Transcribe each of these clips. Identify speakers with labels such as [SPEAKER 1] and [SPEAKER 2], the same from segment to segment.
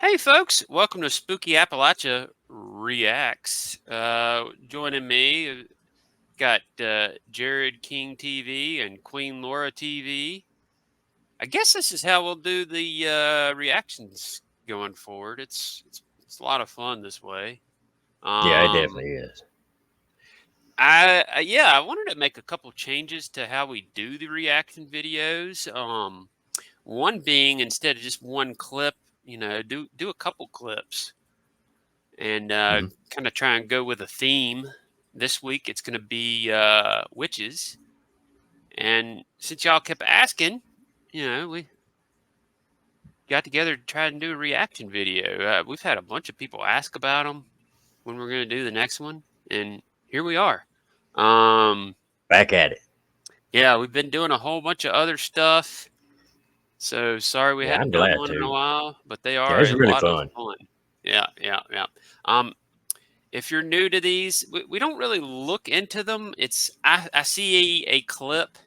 [SPEAKER 1] Hey, folks, welcome to Spooky Appalachia Reacts. Joining me, got Jared King TV and Queen Laura TV. I guess this is how we'll do the reactions going forward. It's a lot of fun this way.
[SPEAKER 2] Yeah, it
[SPEAKER 1] Um,
[SPEAKER 2] definitely is.
[SPEAKER 1] yeah, I wanted to make a couple changes to how we do the reaction videos. One being instead of just one clip, do a couple clips. And
[SPEAKER 2] Hmm.
[SPEAKER 1] kind of try and go with a theme. This week it's going to be witches. And since y'all kept asking, we got together to try and do a reaction video. We've had a bunch of people ask about them when we're going to do the next one, and here we are. Um,
[SPEAKER 2] Back at it.
[SPEAKER 1] yeah, we've been doing a whole bunch of other stuff. So sorry we
[SPEAKER 2] Yeah, I'm
[SPEAKER 1] hadn't done
[SPEAKER 2] glad
[SPEAKER 1] one in a
[SPEAKER 2] to.
[SPEAKER 1] while, but they
[SPEAKER 2] Yeah,
[SPEAKER 1] are
[SPEAKER 2] it's
[SPEAKER 1] a
[SPEAKER 2] really
[SPEAKER 1] lot of
[SPEAKER 2] fun.
[SPEAKER 1] fun. Yeah, yeah, yeah. Um, if you're new to these, we don't really look into them. I see a clip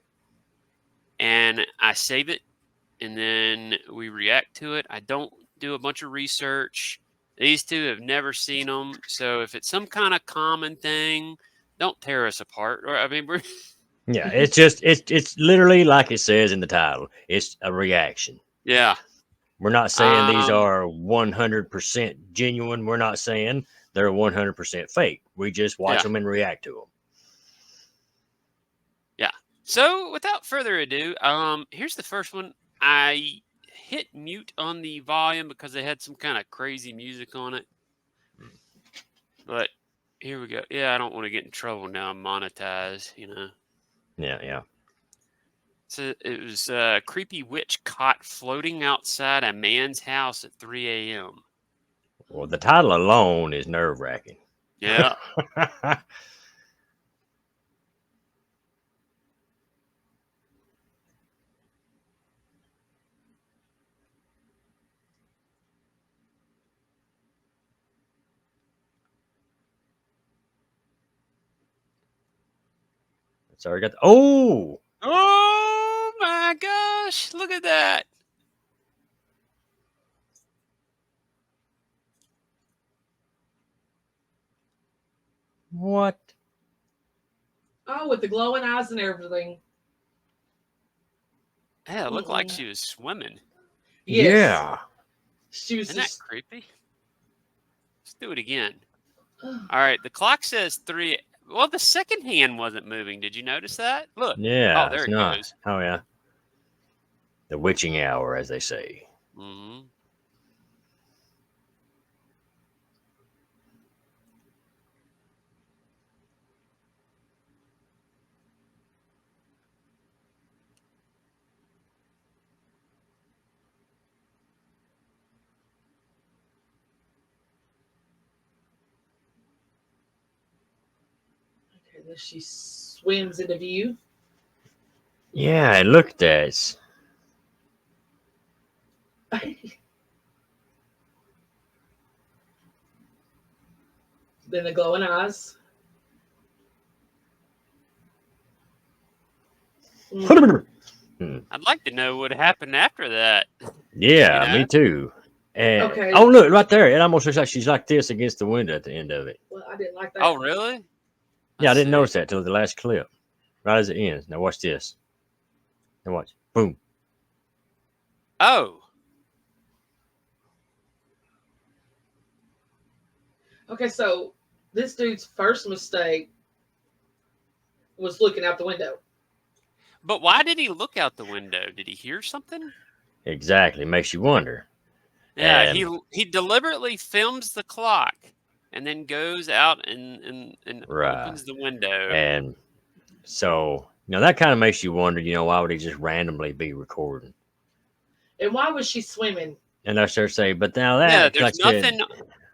[SPEAKER 1] and I save it and then we react to it. I don't do a bunch of research. These two have never seen them, so if it's some kind of common thing, don't tear us apart. Or I mean, we're
[SPEAKER 2] Yeah, it's literally like it says in the title. It's a reaction.
[SPEAKER 1] yeah.
[SPEAKER 2] We're not saying these
[SPEAKER 1] Um,
[SPEAKER 2] are 100% genuine. We're not saying they're 100% fake. We just watch
[SPEAKER 1] yeah,
[SPEAKER 2] them and react to them.
[SPEAKER 1] yeah. So without further ado, here's the first one. I hit mute on the volume because they had some kind of crazy music on it. But here we go. Yeah, I don't want to get in trouble now. I'm monetized.
[SPEAKER 2] Yeah, yeah.
[SPEAKER 1] So it was a creepy witch caught floating outside a man's house at 3 a.m.
[SPEAKER 2] Well, the title alone is nerve wracking.
[SPEAKER 1] Yeah.
[SPEAKER 2] Sorry, got the, oh,
[SPEAKER 1] Oh my gosh. Look at that.
[SPEAKER 2] what?
[SPEAKER 3] Oh, with the glowing eyes and everything.
[SPEAKER 1] Yeah, it looked like
[SPEAKER 3] Mm-mm.
[SPEAKER 1] she was swimming.
[SPEAKER 3] Yes.
[SPEAKER 2] Yeah.
[SPEAKER 3] She was
[SPEAKER 1] Isn't that
[SPEAKER 3] just.
[SPEAKER 1] creepy? Let's do it again. All right. The clock says 3. Well, the second hand wasn't moving. Did you notice that? Look. Oh,
[SPEAKER 2] Yeah,
[SPEAKER 1] there
[SPEAKER 2] it's
[SPEAKER 1] it
[SPEAKER 2] not.
[SPEAKER 1] goes.
[SPEAKER 2] Oh, yeah. The witching hour, as they say.
[SPEAKER 1] Hmm.
[SPEAKER 3] Okay, then she swims into view.
[SPEAKER 2] Yeah, and look at that.
[SPEAKER 3] Then the glowing eyes. Mm.
[SPEAKER 1] I'd like to know what happened after that. You
[SPEAKER 2] Yeah,
[SPEAKER 1] know?
[SPEAKER 2] me too. And
[SPEAKER 3] Okay.
[SPEAKER 2] oh, look right there! It almost looks like she's like this against the window at the end of it.
[SPEAKER 3] Well, I didn't like
[SPEAKER 1] Oh,
[SPEAKER 3] that.
[SPEAKER 1] really?
[SPEAKER 2] Yeah, I
[SPEAKER 1] Let's
[SPEAKER 2] didn't
[SPEAKER 1] see.
[SPEAKER 2] notice that till the last clip, right as it ends. Now watch this. Now watch. Boom.
[SPEAKER 1] Oh.
[SPEAKER 3] Okay, so this dude's first mistake was looking out the window.
[SPEAKER 1] But why did he look out the window? Did he hear something?
[SPEAKER 2] Exactly. Makes you wonder.
[SPEAKER 1] Yeah,
[SPEAKER 2] And
[SPEAKER 1] he deliberately films the clock and then goes out and
[SPEAKER 2] right.
[SPEAKER 1] opens the window.
[SPEAKER 2] And so that kind of makes you wonder. Why would he just randomly be recording?
[SPEAKER 3] And why was she swimming?
[SPEAKER 2] And I start saying, but now
[SPEAKER 1] Yeah,
[SPEAKER 2] that, like I said,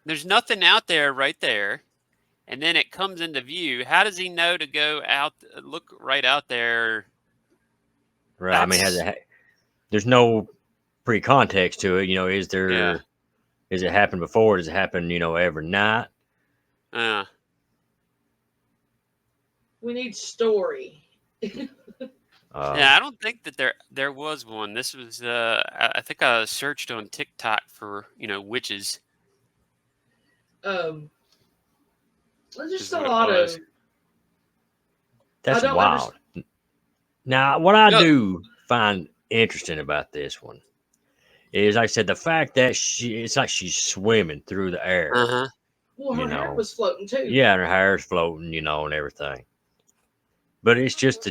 [SPEAKER 1] there's nothing out there right there. And then it comes into view. How does he know to go out look right out there?
[SPEAKER 2] right? I mean,
[SPEAKER 1] That's
[SPEAKER 2] there's no pre-context to it. Is
[SPEAKER 1] yeah.
[SPEAKER 2] there? Has it happened before? Does it happen? Every night?
[SPEAKER 3] We need story.
[SPEAKER 1] Yeah, I don't think that there was one. This was I think I searched on TikTok for witches
[SPEAKER 3] There's
[SPEAKER 1] is
[SPEAKER 3] just a
[SPEAKER 1] what it
[SPEAKER 3] lot
[SPEAKER 1] was.
[SPEAKER 3] of. I
[SPEAKER 2] That's
[SPEAKER 3] don't
[SPEAKER 2] wild.
[SPEAKER 3] understand.
[SPEAKER 2] Now, what I
[SPEAKER 1] No,
[SPEAKER 2] do find interesting about this one is, like I said, the fact that it's like she's swimming through the air,
[SPEAKER 1] uh-huh.
[SPEAKER 3] Well,
[SPEAKER 2] you
[SPEAKER 3] her hair
[SPEAKER 2] know.
[SPEAKER 3] was floating too.
[SPEAKER 2] Yeah, and her hair's floating, and everything. But it's just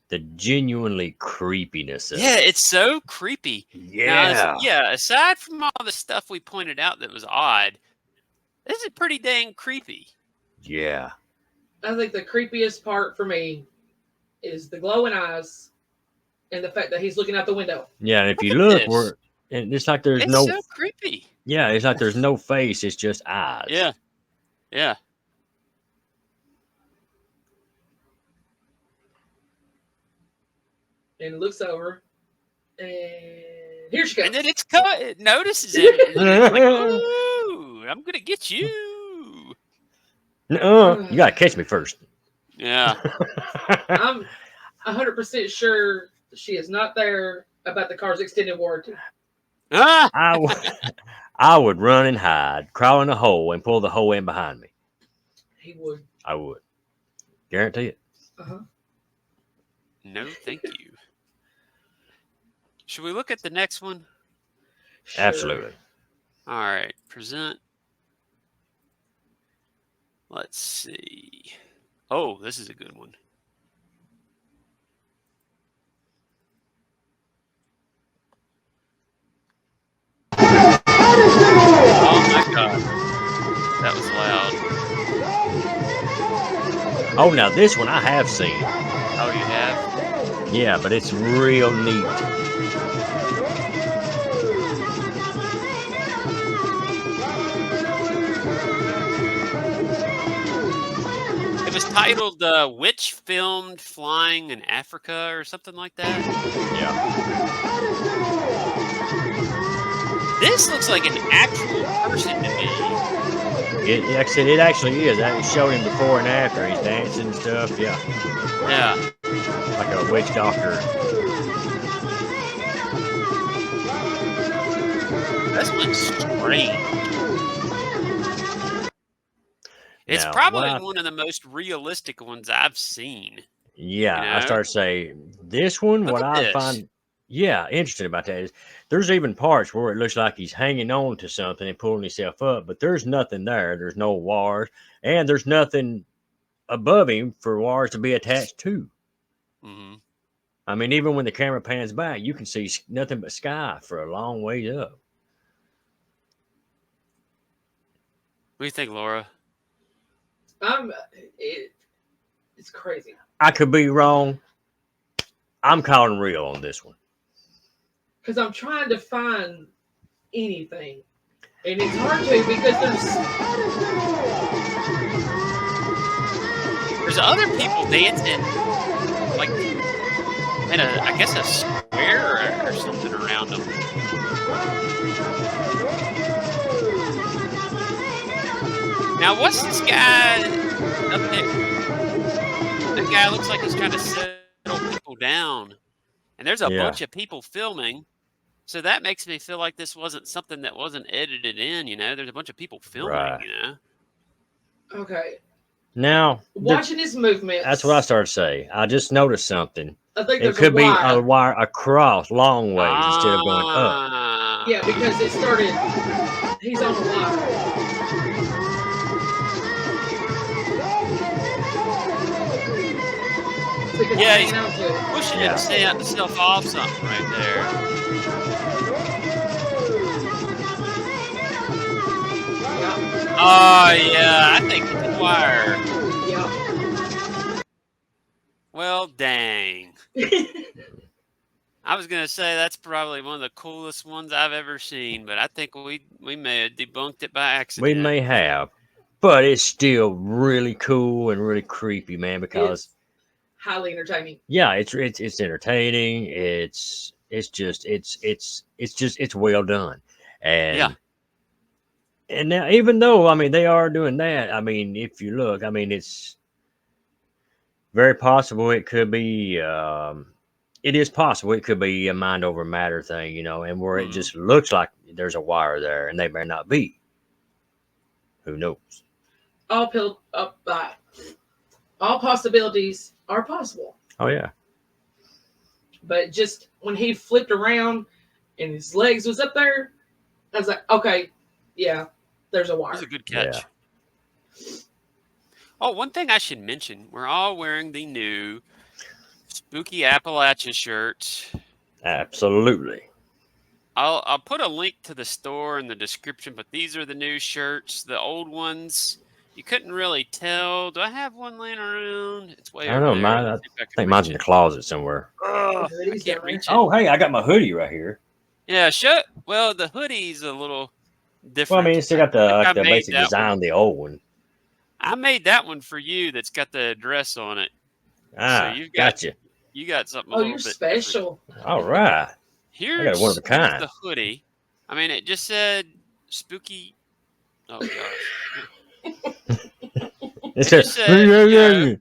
[SPEAKER 2] the genuinely creepiness of
[SPEAKER 1] Yeah,
[SPEAKER 2] it.
[SPEAKER 1] it's so creepy. Now,
[SPEAKER 2] Yeah.
[SPEAKER 1] aside from all the stuff we pointed out that was odd, this is pretty dang creepy.
[SPEAKER 2] Yeah.
[SPEAKER 3] I think the creepiest part for me is the glowing eyes and the fact that he's looking out the window.
[SPEAKER 2] Yeah, and if
[SPEAKER 1] Look
[SPEAKER 2] you
[SPEAKER 1] at
[SPEAKER 2] look,
[SPEAKER 1] this.
[SPEAKER 2] and it's like there's
[SPEAKER 1] It's
[SPEAKER 2] no,
[SPEAKER 1] so creepy.
[SPEAKER 2] yeah, it's like there's no face. It's just eyes.
[SPEAKER 1] Yeah, yeah.
[SPEAKER 3] And looks over, and here she goes.
[SPEAKER 1] And then it notices him, and it's like, ooh, I'm gonna get you.
[SPEAKER 2] You gotta catch me first.
[SPEAKER 1] Yeah.
[SPEAKER 3] I'm 100% sure she is not there about the car's extended warranty.
[SPEAKER 1] Ah!
[SPEAKER 2] I would run and hide, crawl in a hole, and pull the hole in behind me.
[SPEAKER 3] He would.
[SPEAKER 2] I would. Guarantee it.
[SPEAKER 3] Uh-huh.
[SPEAKER 1] No, thank you. Should we look at the next one?
[SPEAKER 3] Sure.
[SPEAKER 2] Absolutely.
[SPEAKER 1] All right, present. Let's see. Oh, this is a good one. Oh my God, that was loud.
[SPEAKER 2] Oh, now this one I have seen.
[SPEAKER 1] Oh, you have?
[SPEAKER 2] Yeah, but it's real neat.
[SPEAKER 1] It was titled "Witch Filmed Flying in Africa" or something like that.
[SPEAKER 2] Yeah.
[SPEAKER 1] This looks like an actual person to me.
[SPEAKER 2] Like I said, it actually is. I showed him before and after. He's dancing and stuff. Yeah.
[SPEAKER 1] Yeah.
[SPEAKER 2] Like a witch doctor.
[SPEAKER 1] This one's strange. It's
[SPEAKER 2] Now,
[SPEAKER 1] probably one of the most realistic ones I've seen.
[SPEAKER 2] Yeah,
[SPEAKER 1] You
[SPEAKER 2] I
[SPEAKER 1] know?
[SPEAKER 2] start to say this one.
[SPEAKER 1] Look
[SPEAKER 2] What
[SPEAKER 1] at
[SPEAKER 2] I
[SPEAKER 1] this.
[SPEAKER 2] find, interesting about that is there's even parts where it looks like he's hanging on to something and pulling himself up, but there's nothing there. There's no wires, and there's nothing above him for wires to be attached to.
[SPEAKER 1] Mm-hmm.
[SPEAKER 2] I mean, even when the camera pans back, you can see nothing but sky for a long ways up.
[SPEAKER 1] What do you think, Laura?
[SPEAKER 3] It's crazy.
[SPEAKER 2] I could be wrong. I'm calling real on this one.
[SPEAKER 3] Because I'm trying to find anything. And it's hard to because
[SPEAKER 1] There's other people dancing, like in I guess a square or something around them. Now, what's this guy up there? That guy looks like he's trying to settle people down. And there's a bunch of people filming. So that makes me feel like this wasn't something that wasn't edited in, There's a bunch of people filming,
[SPEAKER 3] Okay.
[SPEAKER 2] Now,
[SPEAKER 3] watching his movements.
[SPEAKER 2] That's what I started to say. I just noticed something.
[SPEAKER 3] I think
[SPEAKER 2] it could be a wire across long ways instead of going up.
[SPEAKER 3] Yeah, because it started. He's on the wire.
[SPEAKER 1] Yeah, he's pushing himself off something right there.
[SPEAKER 3] Yeah.
[SPEAKER 1] Oh, yeah, I think it's a wire.
[SPEAKER 3] Yeah.
[SPEAKER 1] Well, dang. I was going to say that's probably one of the coolest ones I've ever seen, but I think we may have debunked it by accident.
[SPEAKER 2] We may have, but it's still really cool and really creepy, man, because
[SPEAKER 3] it's highly entertaining.
[SPEAKER 2] Yeah, it's entertaining. It's well done. And and now, even though, I mean, they are doing that, I mean, if you look, I mean, Very possible it could be. It is possible it could be a mind over matter thing, and where it
[SPEAKER 1] Mhm.
[SPEAKER 2] just looks like there's a wire there, and they may not be. Who knows?
[SPEAKER 3] All possibilities are possible.
[SPEAKER 2] Oh yeah.
[SPEAKER 3] But just when he flipped around and his legs was up there, I was like, okay, yeah, there's a
[SPEAKER 1] It
[SPEAKER 3] wire.
[SPEAKER 1] was a good catch. Oh, one thing I should mention: we're all wearing the new Spooky Appalachia shirts.
[SPEAKER 2] Absolutely.
[SPEAKER 1] I'll put a link to the store in the description, but these are the new shirts. The old ones, you couldn't really tell. Do I have one laying around? It's way
[SPEAKER 2] I don't
[SPEAKER 1] over
[SPEAKER 2] know.
[SPEAKER 1] there.
[SPEAKER 2] I
[SPEAKER 1] Let's see if I can
[SPEAKER 2] think
[SPEAKER 1] reach
[SPEAKER 2] mine's in
[SPEAKER 1] it.
[SPEAKER 2] the closet somewhere.
[SPEAKER 1] Ugh, I
[SPEAKER 3] Hoodies
[SPEAKER 1] can't
[SPEAKER 3] down
[SPEAKER 1] reach it.
[SPEAKER 2] Oh, hey, I got my hoodie right here.
[SPEAKER 1] Yeah, well, the hoodie's a little
[SPEAKER 2] Well, I
[SPEAKER 1] different.
[SPEAKER 2] mean, it's still got
[SPEAKER 1] I think I
[SPEAKER 2] the
[SPEAKER 1] made
[SPEAKER 2] basic
[SPEAKER 1] that
[SPEAKER 2] design
[SPEAKER 1] one.
[SPEAKER 2] of the old one.
[SPEAKER 1] I made that one for you. That's got the address on it. So
[SPEAKER 2] Ah, gotcha.
[SPEAKER 1] you got something a
[SPEAKER 3] Oh,
[SPEAKER 1] little
[SPEAKER 3] you're
[SPEAKER 1] bit different.
[SPEAKER 3] special.
[SPEAKER 2] All right.
[SPEAKER 1] Here's
[SPEAKER 2] one of a kind.
[SPEAKER 1] the hoodie. I mean, it just said spooky. Oh gosh.
[SPEAKER 2] It
[SPEAKER 1] just said,
[SPEAKER 2] says,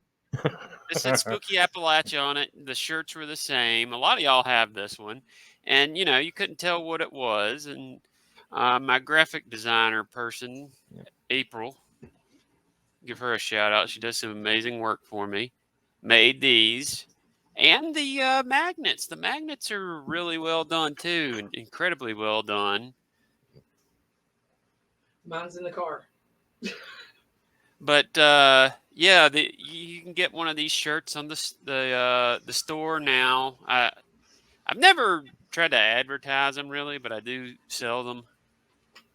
[SPEAKER 1] It said Spooky Appalachia on it. The shirts were the same. A lot of y'all have this one, and you couldn't tell what it was. And my graphic designer person, April, give her a shout out. She does some amazing work for me. Made these. And the magnets. The magnets are really well done too, and incredibly well done.
[SPEAKER 3] Mine's in the car.
[SPEAKER 1] But yeah, you can get one of these shirts on the store now. I've never tried to advertise them really, but I do sell them.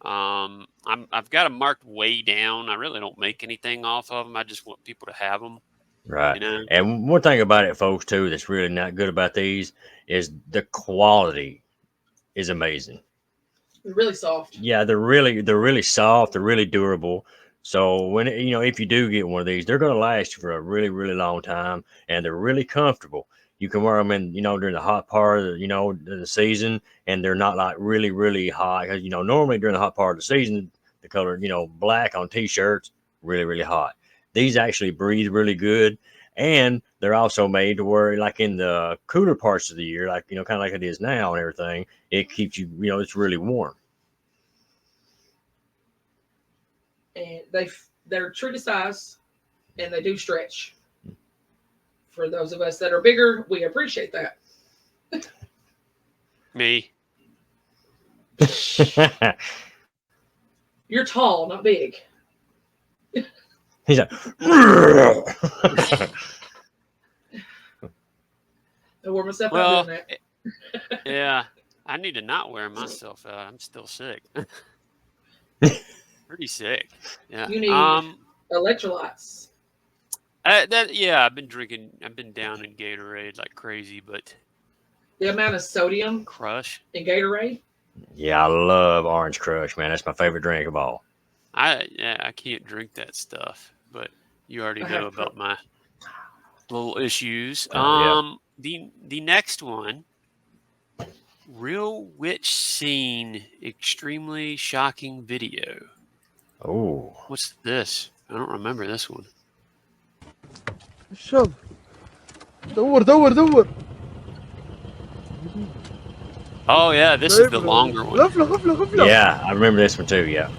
[SPEAKER 1] I've got them marked way down. I really don't make anything off of them. I just want people to have them.
[SPEAKER 2] right. And one thing about it, folks, too, that's really not good about these is the quality is amazing.
[SPEAKER 3] They're really soft.
[SPEAKER 2] Yeah, they're really soft. They're really durable. So when if you do get one of these, they're going to last you for a really, really long time, and they're really comfortable. You can wear them in during the hot part of the season, and they're not like really, really hot because normally during the hot part of the season, the color black on t-shirts really, really hot. These actually breathe really good, and they're also made to where like in the cooler parts of the year, like kind of like it is now and everything, it keeps you it's really warm.
[SPEAKER 3] And they're true to size, and they do stretch. For those of us that are bigger, we appreciate that.
[SPEAKER 1] Me.
[SPEAKER 3] You're tall, not big.
[SPEAKER 2] He's like,
[SPEAKER 3] I wore myself out doing that.
[SPEAKER 1] Yeah, I need to not wear myself out. I'm still sick. Pretty sick. Yeah.
[SPEAKER 3] You need electrolytes.
[SPEAKER 1] I've been drinking. I've been down in Gatorade like crazy, but
[SPEAKER 3] The amount of sodium
[SPEAKER 1] Crush.
[SPEAKER 3] in Gatorade.
[SPEAKER 2] yeah, I love Orange Crush, man. That's my favorite drink of all.
[SPEAKER 1] I can't drink that stuff, but you already know about my little issues.
[SPEAKER 2] Yeah.
[SPEAKER 1] The next one, Real Witch Scene, extremely shocking video.
[SPEAKER 2] Oh,
[SPEAKER 1] What's this? I don't remember this one.
[SPEAKER 4] شوف دور
[SPEAKER 1] Oh yeah, this is the longer one.
[SPEAKER 4] غفلة
[SPEAKER 2] yeah, I remember this one too. Yeah,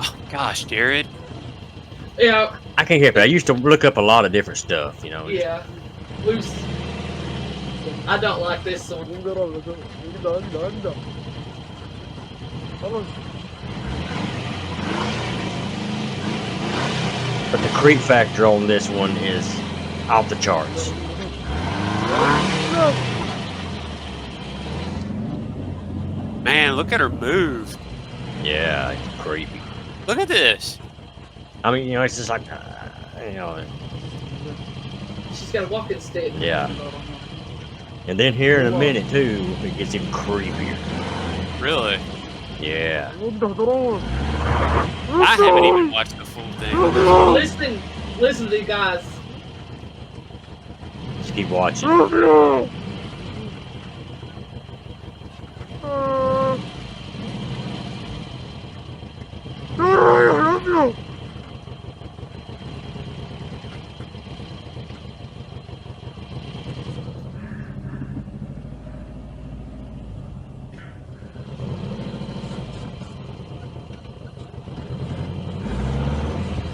[SPEAKER 1] Oh, gosh, Jared.
[SPEAKER 3] Yeah,
[SPEAKER 2] I can't help it. I used to look up a lot of different stuff.
[SPEAKER 3] yeah. Loose. I don't like this one.
[SPEAKER 4] عنده خلاص
[SPEAKER 2] But the creep factor on this one is off the charts.
[SPEAKER 1] Man, look at her move.
[SPEAKER 2] Yeah, it's creepy.
[SPEAKER 1] Look at this.
[SPEAKER 2] I mean, it's just like,
[SPEAKER 3] She's got a walking stick.
[SPEAKER 2] yeah. And then here in a minute too, it gets even creepier.
[SPEAKER 1] Really?
[SPEAKER 2] Yeah.
[SPEAKER 1] I haven't even watched the full thing.
[SPEAKER 3] Listen to these guys.
[SPEAKER 2] Just keep watching.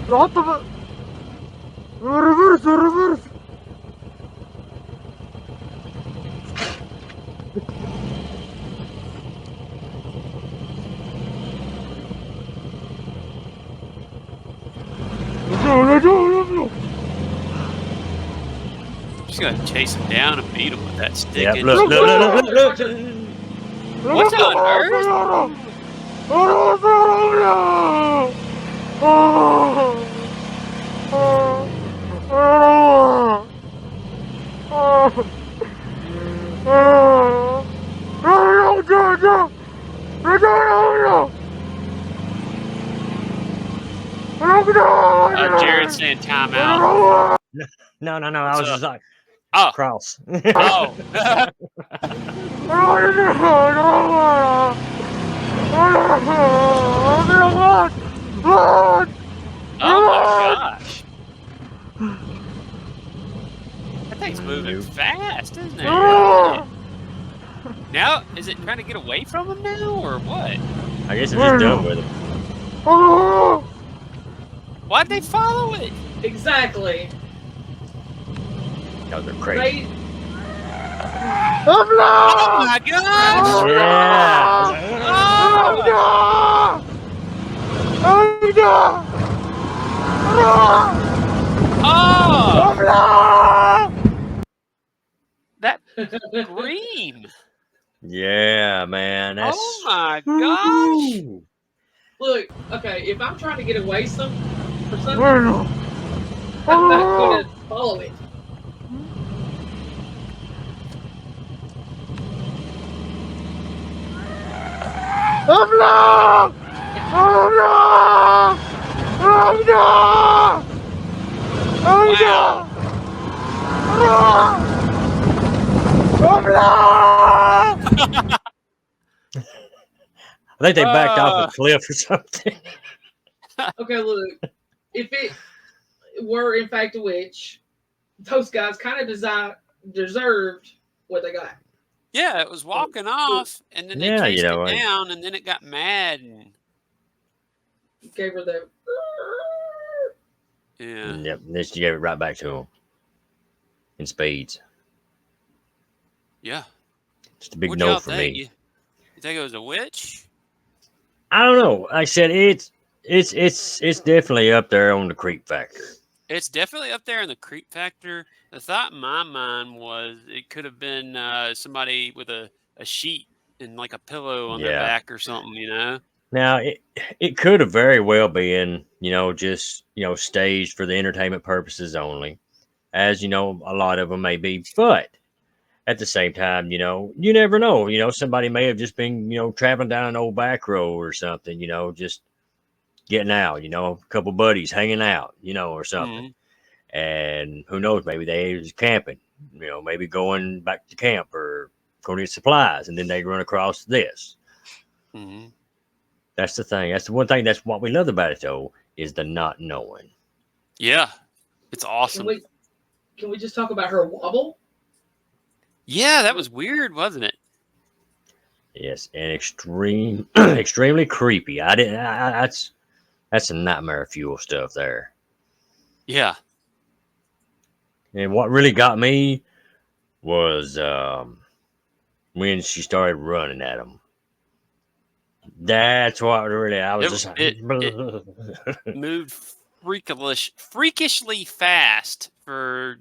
[SPEAKER 4] What the? Reverse, reverse. No.
[SPEAKER 1] Just gonna chase him down and beat him with that stick.
[SPEAKER 2] Yep,
[SPEAKER 1] in
[SPEAKER 2] look,
[SPEAKER 1] his-
[SPEAKER 2] look.
[SPEAKER 1] What on earth? Jared saying timeout.
[SPEAKER 2] No. I
[SPEAKER 1] What's
[SPEAKER 2] was
[SPEAKER 1] up?
[SPEAKER 2] just like,
[SPEAKER 1] Oh,
[SPEAKER 2] cross.
[SPEAKER 1] oh. Oh my gosh. That thing's moving fast, isn't it? Now, is it trying to get away from him now, or what?
[SPEAKER 2] I guess I'm just done with him.
[SPEAKER 1] Why'd they follow it?
[SPEAKER 3] Exactly.
[SPEAKER 2] Because they're crazy.
[SPEAKER 3] They,
[SPEAKER 1] Oh my gosh!
[SPEAKER 2] Yeah.
[SPEAKER 1] Oh! That scream!
[SPEAKER 2] Yeah, man. That's
[SPEAKER 1] Oh my gosh!
[SPEAKER 3] look, okay, if I'm trying to get away from something, I'm not going to follow it.
[SPEAKER 1] Wow!
[SPEAKER 2] I think they backed off a cliff or something.
[SPEAKER 3] Okay, look, if it were in fact a witch, those guys kind of deserved what they got.
[SPEAKER 1] Yeah, it was walking off, and then they
[SPEAKER 2] Yeah,
[SPEAKER 1] chased
[SPEAKER 2] you know,
[SPEAKER 1] it down, and then it got mad. And
[SPEAKER 3] Gave her the.
[SPEAKER 1] yeah,
[SPEAKER 2] Yep, then she gave it right back to him in spades.
[SPEAKER 1] yeah.
[SPEAKER 2] Just a big
[SPEAKER 1] What'd
[SPEAKER 2] no
[SPEAKER 1] y'all
[SPEAKER 2] for
[SPEAKER 1] think?
[SPEAKER 2] me.
[SPEAKER 1] You think it was a witch?
[SPEAKER 2] I don't know. Like I said, it's definitely up there on the creep factor.
[SPEAKER 1] It's definitely up there in the creep factor. The thought in my mind was it could have been somebody with a sheet and like a pillow on their
[SPEAKER 2] Yeah.
[SPEAKER 1] back or something, you know?
[SPEAKER 2] Now it could have very well been, just staged for the entertainment purposes only, as a lot of them may be. But at the same time, you never know. Somebody may have just been, traveling down an old back road or something. Just getting out. A couple buddies hanging out. Or something. And who knows? Maybe they was camping. Maybe going back to camp or going to get supplies, and then they run across this.
[SPEAKER 1] Mm-hmm.
[SPEAKER 2] That's the thing. That's the one thing. That's what we love about it, though, is the not knowing.
[SPEAKER 1] Yeah, it's awesome.
[SPEAKER 3] Can we just talk about her wobble?
[SPEAKER 1] Yeah, that was weird, wasn't it?
[SPEAKER 2] Yes, and extremely creepy. That's some nightmare fuel stuff there.
[SPEAKER 1] Yeah.
[SPEAKER 2] And what really got me was when she started running at him. That's what really I was
[SPEAKER 1] It moved freakishly fast for.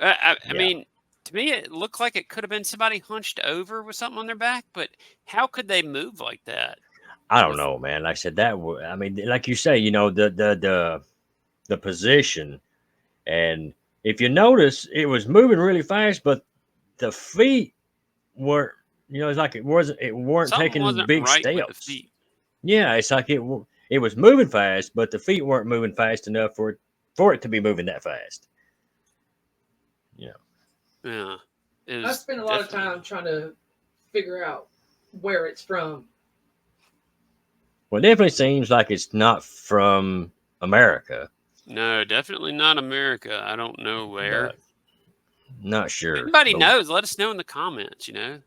[SPEAKER 1] I mean, to me, it looked like it could have been somebody hunched over with something on their back. But how could they move like that?
[SPEAKER 2] I don't know, man. Like I said, I mean, like you say, the position, and if you notice, it was moving really fast, but the feet weren't. It's like it weren't
[SPEAKER 1] Something
[SPEAKER 2] taking
[SPEAKER 1] wasn't
[SPEAKER 2] big
[SPEAKER 1] right with the
[SPEAKER 2] steps.
[SPEAKER 1] feet.
[SPEAKER 2] Yeah, it's like it was moving fast, but the feet weren't moving fast enough for it to be moving that fast.
[SPEAKER 1] Yeah.
[SPEAKER 3] I spent a lot of time trying to figure out where it's from.
[SPEAKER 2] Well, it definitely seems like it's not from America.
[SPEAKER 1] No, definitely not America. I don't know where.
[SPEAKER 2] Not sure.
[SPEAKER 1] If anybody knows, let us know in the comments,
[SPEAKER 3] Yeah.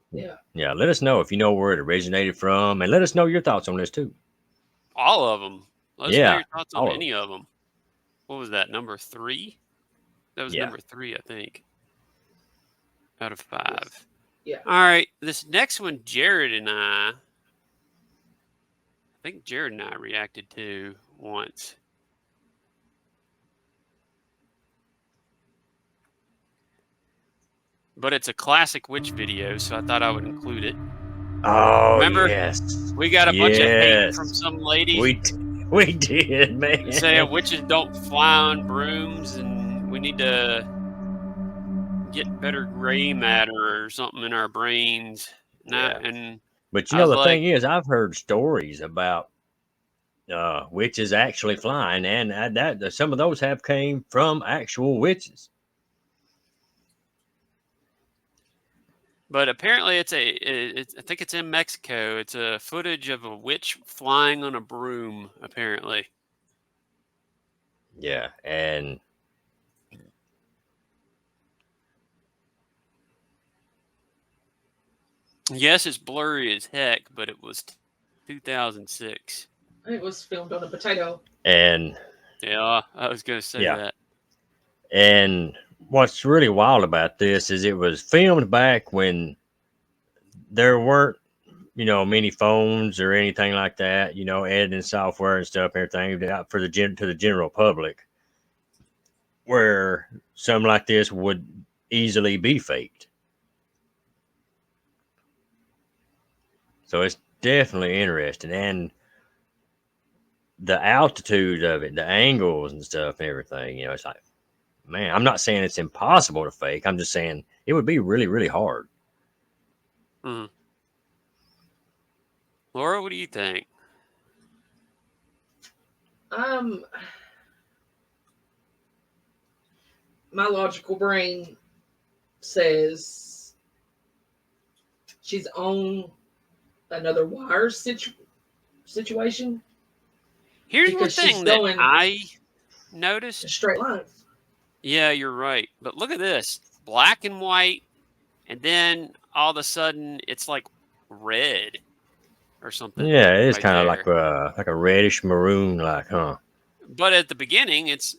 [SPEAKER 2] Yeah, let us know if you know where it originated from, and let us know your thoughts on this too.
[SPEAKER 1] All of them. Let us know
[SPEAKER 2] Yeah,
[SPEAKER 1] your thoughts on
[SPEAKER 2] all of them.
[SPEAKER 1] any of them. What was that, number 3? That was
[SPEAKER 2] Yeah.
[SPEAKER 1] number 3, I think, out of 5.
[SPEAKER 3] Yes. Yeah.
[SPEAKER 1] All right, this next one, Jared and I think Jared and I reacted to once. But it's a classic witch video, so I thought I would include it.
[SPEAKER 2] Oh,
[SPEAKER 1] Remember,
[SPEAKER 2] yes.
[SPEAKER 1] we got a bunch of hate
[SPEAKER 2] Yes.
[SPEAKER 1] from some lady
[SPEAKER 2] We did, man.
[SPEAKER 1] saying witches don't fly on brooms and we need to get better gray matter or something in our brains.
[SPEAKER 2] Yeah.
[SPEAKER 1] And
[SPEAKER 2] But you
[SPEAKER 1] I
[SPEAKER 2] know,
[SPEAKER 1] was
[SPEAKER 2] the
[SPEAKER 1] like,
[SPEAKER 2] thing is, I've heard stories about witches actually flying, and that some of those have came from actual witches.
[SPEAKER 1] but apparently I think it's in Mexico. It's a footage of a witch flying on a broom, apparently.
[SPEAKER 2] Yeah, and
[SPEAKER 1] Yes, it's blurry as heck, but it was 2006.
[SPEAKER 3] It was filmed on a potato.
[SPEAKER 2] and
[SPEAKER 1] Yeah, I was going to say
[SPEAKER 2] Yeah.
[SPEAKER 1] that.
[SPEAKER 2] and what's really wild about this is it was filmed back when there weren't, many phones or anything like that, editing software and stuff, and everything out for to the general public, where something like this would easily be faked. So it's definitely interesting, and the altitude of it, the angles and stuff, and everything. It's like, man, I'm not saying it's impossible to fake. I'm just saying it would be really, really hard.
[SPEAKER 1] Mm. Laura, what do you think?
[SPEAKER 3] My logical brain says she's on another wire situation.
[SPEAKER 1] Here's one
[SPEAKER 3] Because she's
[SPEAKER 1] thing that
[SPEAKER 3] going
[SPEAKER 1] I
[SPEAKER 3] a
[SPEAKER 1] noticed.
[SPEAKER 3] straight line.
[SPEAKER 1] Yeah, you're right. But look at this. Black and white, and then all of a sudden it's like red or something.
[SPEAKER 2] Yeah, it is
[SPEAKER 1] right
[SPEAKER 2] kind of
[SPEAKER 1] there.
[SPEAKER 2] like a reddish maroon, like, huh?
[SPEAKER 1] But at the beginning it's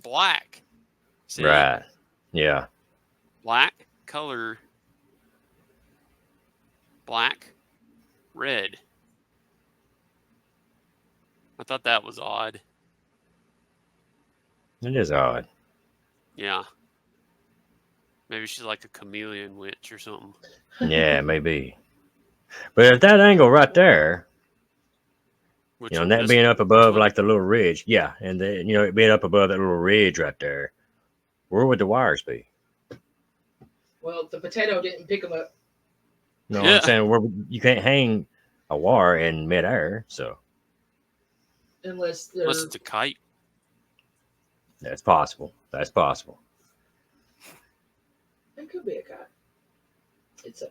[SPEAKER 1] black. See?
[SPEAKER 2] Right. Yeah.
[SPEAKER 1] Black color, black, red. I thought that was odd.
[SPEAKER 2] It is odd.
[SPEAKER 1] Yeah. Maybe she's like a chameleon witch or something.
[SPEAKER 2] Yeah, maybe. But at that angle right there,
[SPEAKER 1] Which
[SPEAKER 2] and
[SPEAKER 1] one?
[SPEAKER 2] that
[SPEAKER 1] This
[SPEAKER 2] being up above
[SPEAKER 1] one?
[SPEAKER 2] like the little ridge, yeah, and it being up above that little ridge right there, where would the wires be?
[SPEAKER 3] Well, the potato didn't pick them up.
[SPEAKER 2] No,
[SPEAKER 1] Yeah.
[SPEAKER 2] I'm saying you can't hang a wire in midair, so
[SPEAKER 3] Unless
[SPEAKER 1] it's a kite.
[SPEAKER 2] that's possible. That's possible.
[SPEAKER 3] It could be a kite. It's a,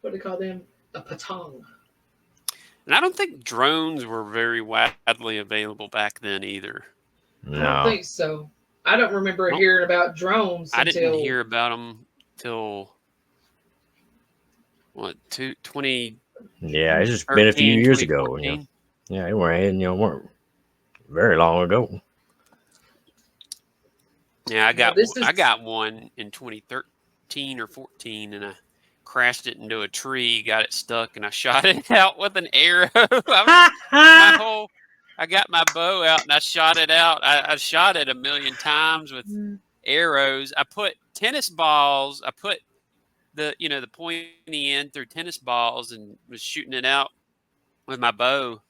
[SPEAKER 3] what do they call them? A patong.
[SPEAKER 1] And I don't think drones were very widely available back then either.
[SPEAKER 3] I don't
[SPEAKER 2] No.
[SPEAKER 3] think so. I don't remember
[SPEAKER 1] Nope.
[SPEAKER 3] hearing about drones
[SPEAKER 1] I
[SPEAKER 3] until
[SPEAKER 1] didn't hear about them till what 2013,
[SPEAKER 2] Yeah, it's just been a few years ago.
[SPEAKER 1] 2014.
[SPEAKER 2] Yeah, it weren't very long ago.
[SPEAKER 1] Yeah, I got
[SPEAKER 3] this is-
[SPEAKER 1] I got one in 2013 or 14, and I crashed it into a tree, got it stuck, and I shot it out with an arrow. I got my bow out and I shot it out. I shot it 1,000,000 times with arrows. I put tennis balls. I put the pointy end through tennis balls and was shooting it out with my bow.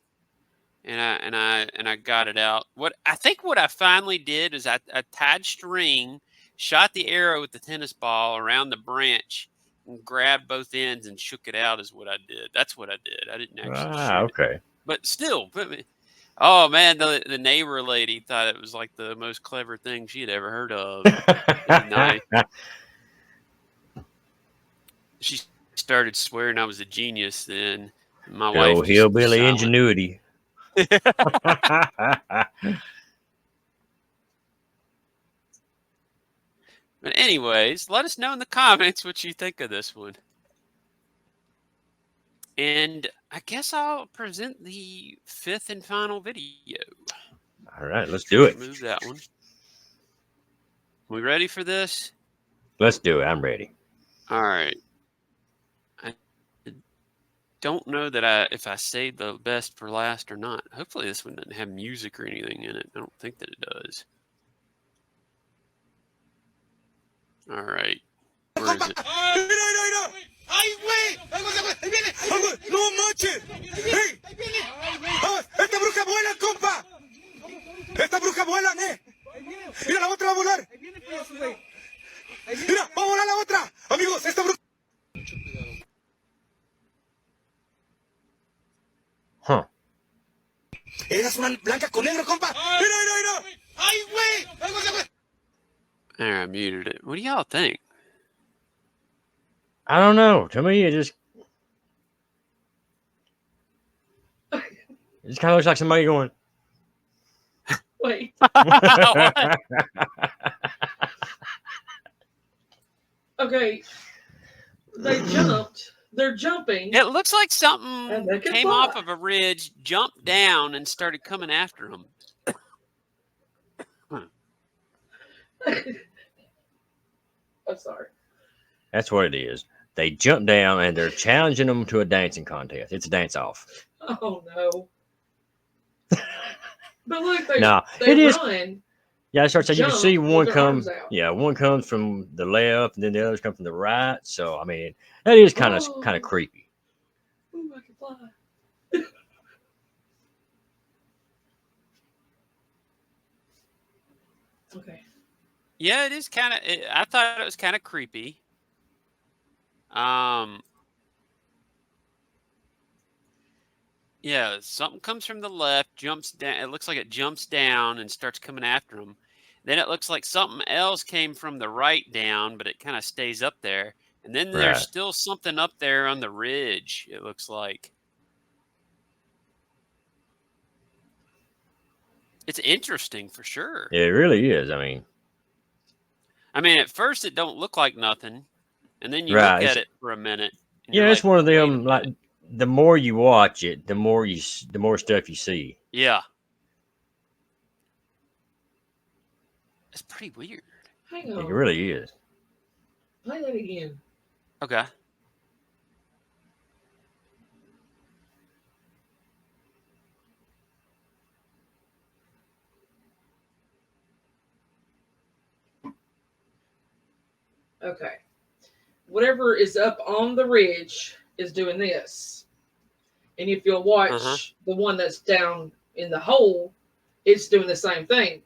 [SPEAKER 1] And I got it out. What I finally did is I tied string, shot the arrow with the tennis ball around the branch, and grabbed both ends and shook it out. Is what I did. That's what I did. I didn't actually shoot it.
[SPEAKER 2] Okay.
[SPEAKER 1] But still, oh man, the neighbor lady thought it was like the most clever thing she had ever heard of. It was nice. She started swearing I was a genius then. My wife
[SPEAKER 2] Go
[SPEAKER 1] just
[SPEAKER 2] hillbilly
[SPEAKER 1] silent.
[SPEAKER 2] ingenuity.
[SPEAKER 1] But anyways, let us know in the comments what you think of this one. And I guess I'll present the 5th and final video.
[SPEAKER 2] All right, let's do it.
[SPEAKER 1] Remove that one. We ready for this?
[SPEAKER 2] Let's do it. I'm ready.
[SPEAKER 1] All right. I don't know that if I saved the best for last or not. Hopefully this one doesn't have music or anything in it. I don't think that it does. All right. Where is it?
[SPEAKER 4] ¡Ay, güey! ¡Ahí viene! ¡No manches! ¡Hey! ¡Esta bruja vuela, compa! ¡Esta bruja vuela, ¡Mira, la otra va a volar! ¡Mira, va a volar la otra! Amigos, esta bruja...
[SPEAKER 2] Huh.
[SPEAKER 4] Eras una blanca con negro, compa. ¡Mira! ¡Ay, güey!
[SPEAKER 1] There, I muted it. What do y'all think?
[SPEAKER 2] I don't know. To me, it just kind of looks like somebody going.
[SPEAKER 3] Wait.
[SPEAKER 1] What?
[SPEAKER 3] Okay. They jumped. They're jumping.
[SPEAKER 1] It looks like
[SPEAKER 3] And
[SPEAKER 1] something
[SPEAKER 3] they can
[SPEAKER 1] came
[SPEAKER 3] fly.
[SPEAKER 1] off of a ridge, jumped down, and started coming after them.
[SPEAKER 3] I'm sorry.
[SPEAKER 2] That's what it is. They jump down and they're challenging them to a dancing contest. It's a dance off.
[SPEAKER 3] Oh no. But look, they
[SPEAKER 2] it is.
[SPEAKER 3] run.
[SPEAKER 2] Yeah, I start saying you can
[SPEAKER 3] Jump
[SPEAKER 2] see
[SPEAKER 3] with
[SPEAKER 2] one
[SPEAKER 3] their
[SPEAKER 2] come.
[SPEAKER 3] arms out.
[SPEAKER 2] Yeah, one comes from the left, and then the others come from the right. So I mean, that is kind of
[SPEAKER 3] Oh.
[SPEAKER 2] creepy.
[SPEAKER 3] Ooh, I can fly. Okay.
[SPEAKER 1] Yeah, it is kind of. I thought it was kind of creepy. Yeah, something comes from the left, jumps down. It looks like it jumps down and starts coming after them. Then it looks like something else came from the right down, but it kind of stays up there. And then there's
[SPEAKER 2] Right.
[SPEAKER 1] still something up there on the ridge, it looks like. It's interesting for sure.
[SPEAKER 2] It really is. I mean,
[SPEAKER 1] at first it don't look like nothing, and then you
[SPEAKER 2] Right,
[SPEAKER 1] look
[SPEAKER 2] it's-
[SPEAKER 1] at it for a minute. And
[SPEAKER 2] yeah,
[SPEAKER 1] you're
[SPEAKER 2] it's
[SPEAKER 1] like,
[SPEAKER 2] one of
[SPEAKER 1] "Wait a
[SPEAKER 2] them. Like
[SPEAKER 1] minute."
[SPEAKER 2] the more you watch it, the more stuff you see.
[SPEAKER 1] Yeah. It's pretty weird.
[SPEAKER 3] Hang
[SPEAKER 2] It
[SPEAKER 3] on.
[SPEAKER 2] really is.
[SPEAKER 3] Play that again.
[SPEAKER 1] Okay.
[SPEAKER 3] Okay. Whatever is up on the ridge is doing this. And if you'll watch
[SPEAKER 1] Uh-huh.
[SPEAKER 3] the one that's down in the hole, it's doing the same thing.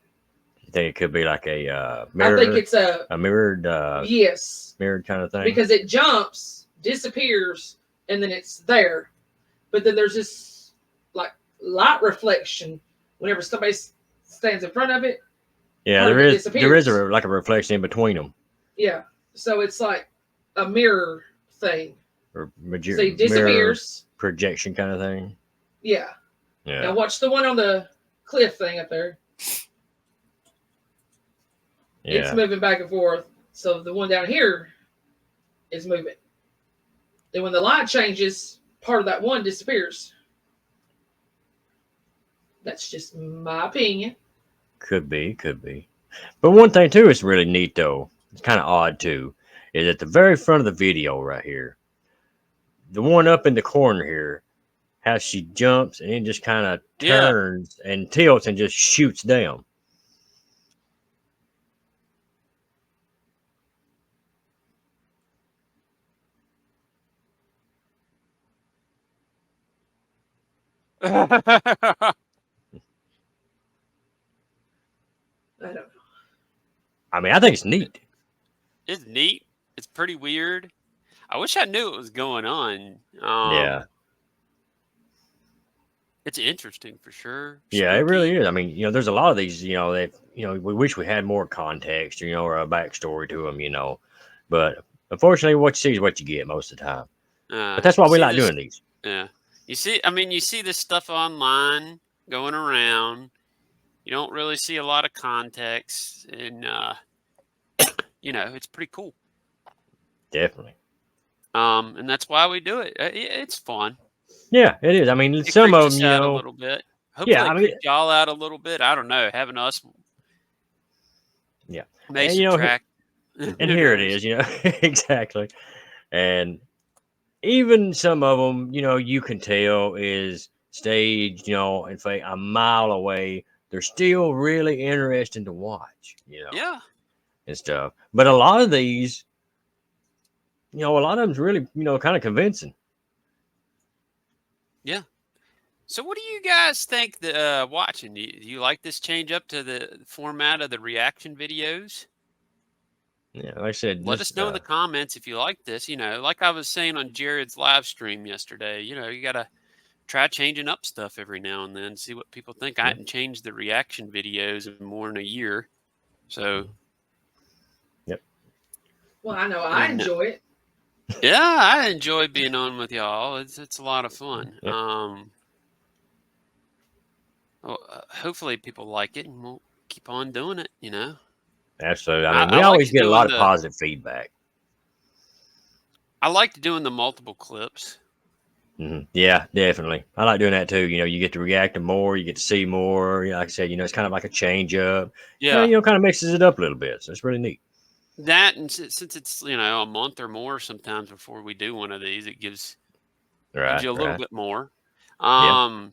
[SPEAKER 2] You think it could be like a
[SPEAKER 3] I think it's a
[SPEAKER 2] mirrored
[SPEAKER 3] yes.
[SPEAKER 2] mirrored kind of thing?
[SPEAKER 3] Because it jumps, disappears, and then it's there. But then there's this like light reflection whenever somebody stands in front of it.
[SPEAKER 2] yeah,
[SPEAKER 3] part of
[SPEAKER 2] there
[SPEAKER 3] it
[SPEAKER 2] is
[SPEAKER 3] disappears.
[SPEAKER 2] like a reflection in between them.
[SPEAKER 3] Yeah. So it's like a mirror thing.
[SPEAKER 2] Or
[SPEAKER 3] So it
[SPEAKER 2] mirror
[SPEAKER 3] disappears.
[SPEAKER 2] projection kind of thing.
[SPEAKER 3] Yeah.
[SPEAKER 2] Yeah.
[SPEAKER 3] Now watch the one on the cliff thing up there. It's
[SPEAKER 2] Yeah.
[SPEAKER 3] moving back and forth. So the one down here is moving. Then when the light changes, part of that one disappears. That's just my opinion.
[SPEAKER 2] Could be. But one thing too is really neat though. It's kind of odd too. Is at the very front of the video right here, the one up in the corner here, how she jumps and then just kind of
[SPEAKER 1] Yeah.
[SPEAKER 2] turns and tilts and just shoots down.
[SPEAKER 3] I don't know.
[SPEAKER 2] I mean, I think it's neat.
[SPEAKER 1] It's neat. It's pretty weird. I wish I knew what was going on.
[SPEAKER 2] Yeah.
[SPEAKER 1] It's interesting for sure.
[SPEAKER 2] Yeah, it
[SPEAKER 1] Spooky.
[SPEAKER 2] really is. I mean, there's a lot of these, we wish we had more context, or a backstory to them, but unfortunately, what you see is what you get most of the time. But that's why
[SPEAKER 1] you
[SPEAKER 2] we
[SPEAKER 1] see
[SPEAKER 2] like
[SPEAKER 1] this-
[SPEAKER 2] doing these.
[SPEAKER 1] Yeah. You see this stuff online going around. You don't really see a lot of context, and it's pretty cool.
[SPEAKER 2] Definitely.
[SPEAKER 1] And that's why we do it. It's fun.
[SPEAKER 2] Yeah, it is. I mean,
[SPEAKER 1] It
[SPEAKER 2] some
[SPEAKER 1] creeps
[SPEAKER 2] of
[SPEAKER 1] us
[SPEAKER 2] them, you
[SPEAKER 1] out a
[SPEAKER 2] know,
[SPEAKER 1] little bit. Hopefully,
[SPEAKER 2] yeah, I
[SPEAKER 1] it
[SPEAKER 2] mean,
[SPEAKER 1] creeps y'all out a little bit. I don't know. Having us
[SPEAKER 2] yeah.
[SPEAKER 1] may
[SPEAKER 2] And, you know,
[SPEAKER 1] subtract.
[SPEAKER 2] and
[SPEAKER 1] Who
[SPEAKER 2] here it
[SPEAKER 1] knows?
[SPEAKER 2] is, you know, exactly. And even some of them, you know, you can tell is staged, you know, in fact, a mile away. They're still really interesting to watch, you know,
[SPEAKER 1] Yeah.
[SPEAKER 2] and stuff. But a lot of these, you know, a lot of them's really, you know, kind of convincing.
[SPEAKER 1] Yeah. So, what do you guys think? Watching? Do you like this change up to the format of the reaction videos?
[SPEAKER 2] Yeah, like I said,
[SPEAKER 1] Let
[SPEAKER 2] just
[SPEAKER 1] us know in the comments if you like this. You know, like I was saying on Jared's live stream yesterday, you know, you got to try changing up stuff every now and then, see what people think. I
[SPEAKER 2] Yeah.
[SPEAKER 1] hadn't changed the reaction videos in more than a year. So,
[SPEAKER 2] yep.
[SPEAKER 3] Well, I know I
[SPEAKER 1] And,
[SPEAKER 3] enjoy it.
[SPEAKER 1] yeah, I enjoy being on with y'all. It's a lot of fun.
[SPEAKER 2] Yep.
[SPEAKER 1] Well, hopefully people like it and we'll keep on doing it, you know.
[SPEAKER 2] Absolutely. I mean,
[SPEAKER 1] I
[SPEAKER 2] we always
[SPEAKER 1] liked
[SPEAKER 2] get a lot
[SPEAKER 1] doing
[SPEAKER 2] of positive feedback.
[SPEAKER 1] I liked doing the multiple clips.
[SPEAKER 2] Yeah, definitely. I like doing that too. You know, you get to react to more, you get to see more. You know, like I said, you know, it's kind of like a change up.
[SPEAKER 1] Yeah.
[SPEAKER 2] You know, kind of mixes it up a little bit. So it's really neat.
[SPEAKER 1] That, and since it's, you know, a month or more sometimes before we do one of these, it gives
[SPEAKER 2] Right.
[SPEAKER 1] you a little
[SPEAKER 2] Right.
[SPEAKER 1] bit more.
[SPEAKER 2] Yeah.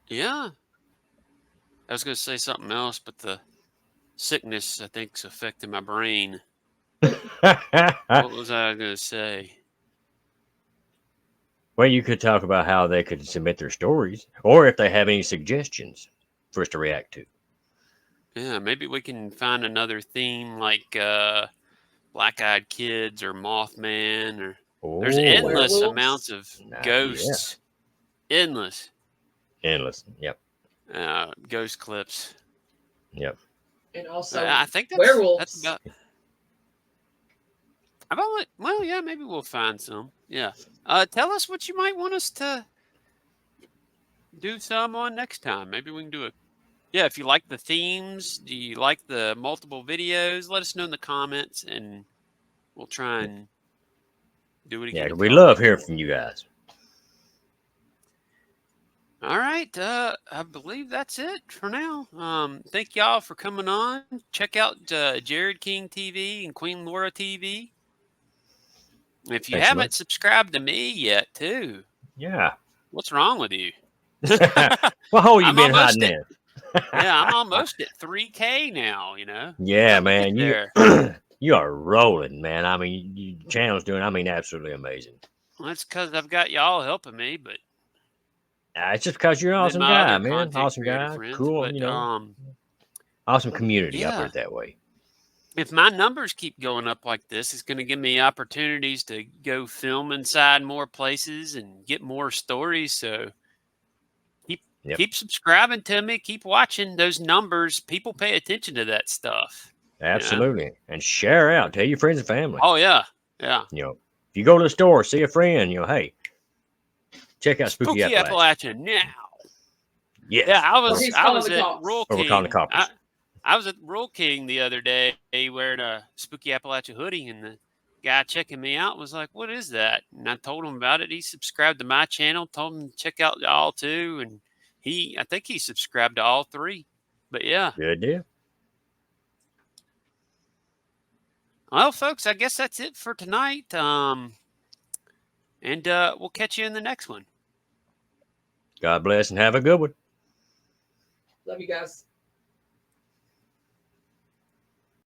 [SPEAKER 1] Yeah. I was going to say something else, but the sickness, I think, is affecting my brain. What was I going to say?
[SPEAKER 2] Well, you could talk about how they could submit their stories, or if they have any suggestions for us to react to.
[SPEAKER 1] Yeah, maybe we can find another theme like Black-Eyed Kids or Mothman, or there's
[SPEAKER 2] Oh,
[SPEAKER 1] endless
[SPEAKER 3] Werewolves.
[SPEAKER 1] amounts of ghosts. Endless.
[SPEAKER 2] Endless. Yep.
[SPEAKER 1] Ghost clips.
[SPEAKER 2] Yep.
[SPEAKER 3] And also
[SPEAKER 1] I think that's
[SPEAKER 3] werewolves.
[SPEAKER 1] about. Well, yeah, maybe we'll find some. Yeah. Tell us what you might want us to do some on next time. Maybe we can do it. Yeah, if you like the themes, do you like the multiple videos? Let us know in the comments, and we'll try and do it again.
[SPEAKER 2] Yeah,
[SPEAKER 1] if
[SPEAKER 2] we
[SPEAKER 1] y'all
[SPEAKER 2] love
[SPEAKER 1] like it.
[SPEAKER 2] hearing from you guys.
[SPEAKER 1] All right. I believe that's it for now. Thank y'all for coming on. Check out Jared King TV and Queen Lora TV. If you
[SPEAKER 2] Thanks so
[SPEAKER 1] haven't
[SPEAKER 2] much.
[SPEAKER 1] subscribed to me yet, too,
[SPEAKER 2] Yeah.
[SPEAKER 1] what's wrong with you?
[SPEAKER 2] What hole you
[SPEAKER 1] I'm
[SPEAKER 2] been
[SPEAKER 1] almost
[SPEAKER 2] hiding in?
[SPEAKER 1] Yeah, I'm almost at 3K now, you know.
[SPEAKER 2] Yeah,
[SPEAKER 1] Help me get
[SPEAKER 2] man. You
[SPEAKER 1] there.
[SPEAKER 2] you are rolling, man. I mean, your channel's doing, I mean, absolutely amazing.
[SPEAKER 1] Well, that's because I've got y'all helping me, but
[SPEAKER 2] It's just because you're an
[SPEAKER 1] then
[SPEAKER 2] awesome
[SPEAKER 1] my
[SPEAKER 2] guy,
[SPEAKER 1] other
[SPEAKER 2] man.
[SPEAKER 1] content
[SPEAKER 2] Awesome
[SPEAKER 1] creator
[SPEAKER 2] guy.
[SPEAKER 1] friends.
[SPEAKER 2] Cool,
[SPEAKER 1] But
[SPEAKER 2] you know. Awesome community, I'll put
[SPEAKER 1] yeah,
[SPEAKER 2] it that way.
[SPEAKER 1] if my numbers keep going up like this, it's going to give me opportunities to go film inside more places and get more stories. So keep subscribing to me. Keep watching those numbers. People pay attention to that stuff.
[SPEAKER 2] Absolutely. You know? And share out. Tell your friends and family.
[SPEAKER 1] Oh, yeah. Yeah.
[SPEAKER 2] You know, if you go to the store, see a friend, you know, hey, check out Spooky Appalachia.
[SPEAKER 1] Appalachia now.
[SPEAKER 2] Yes.
[SPEAKER 1] Yeah, I
[SPEAKER 3] Or
[SPEAKER 1] was at Rural
[SPEAKER 2] Or we're calling the
[SPEAKER 1] King.
[SPEAKER 2] coppers.
[SPEAKER 1] I was at Rural King the other day wearing a Spooky Appalachia hoodie, and the guy checking me out was like, "What is that?" And I told him about it. He subscribed to my channel, told him to check out y'all too, and I think he subscribed to all three. But yeah.
[SPEAKER 2] Good deal.
[SPEAKER 1] Well, folks, I guess that's it for tonight. And we'll catch you in the next one.
[SPEAKER 2] God bless and have a good one.
[SPEAKER 3] Love you guys.